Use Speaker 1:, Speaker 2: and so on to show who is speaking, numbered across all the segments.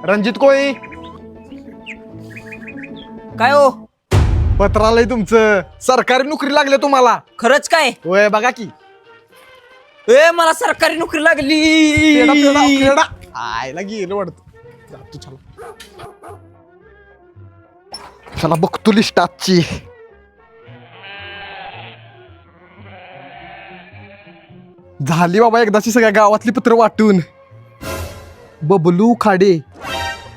Speaker 1: रणजित कोळी
Speaker 2: काय हो?
Speaker 1: पत्र आलंय तुमचं. सरकारी नोकरी लागली तुम्हाला.
Speaker 2: खरंच काय?
Speaker 1: होय बघा की.
Speaker 2: मला सरकारी नोकरी लागली.
Speaker 1: आयला गेलं वाटत. जातो चला. चला बघतो लिस्ट आजची. झाली बाबा एकदाची सगळ्या गावातली पत्र वाटून. बबलू खाडे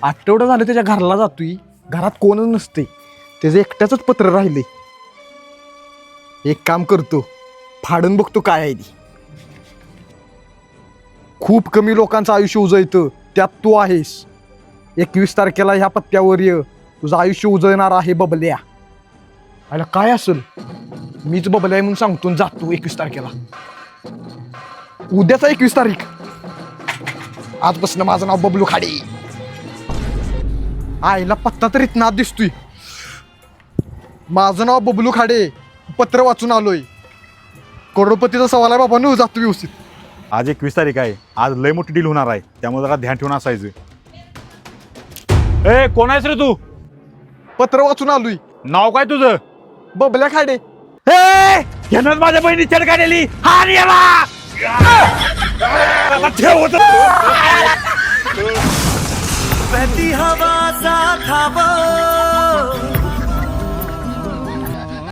Speaker 1: आठवडा झालं त्याच्या घराला जातोय. घरात कोणच नसते. त्याचं एकट्याच पत्र राहिले. एक काम करतो, फाडून बघतो काय आहे ती. खूप कमी लोकांचं आयुष्य उजळतं, त्यात तू आहेस. 21 तारखेला ह्या पत्त्यावर ये. तुझं आयुष्य उजळणार आहे बबल्या. आयला काय असेल, मीच बबल्या आहे म्हणून सांगतो आणि जातो 21 तारखेला. उद्याचा 21 तारीख. आजपासून माझं नाव बबलू खाडे. आईला पत्ता तरी नाद दिसतोय. माझं नाव बबलू खाडे. पत्र वाचून आलोय. करोडपतीचा सवाल आहे बाबा. जातो व्यवस्थित.
Speaker 3: आज 21 तारीख आहे. आज लय मोठी डील होणार आहे, त्यामुळे जरा ध्यान ठेवून असायचं. ए कोण आहेस रे तू?
Speaker 1: पत्र वाचून आलोय.
Speaker 3: नाव काय तुझं?
Speaker 1: बबल्या खाडे.
Speaker 3: ए ह्यानं माझ्या बहिणी चढ काढली. हार याला आता ठेव होतं.
Speaker 4: बहती हवा सा खाबो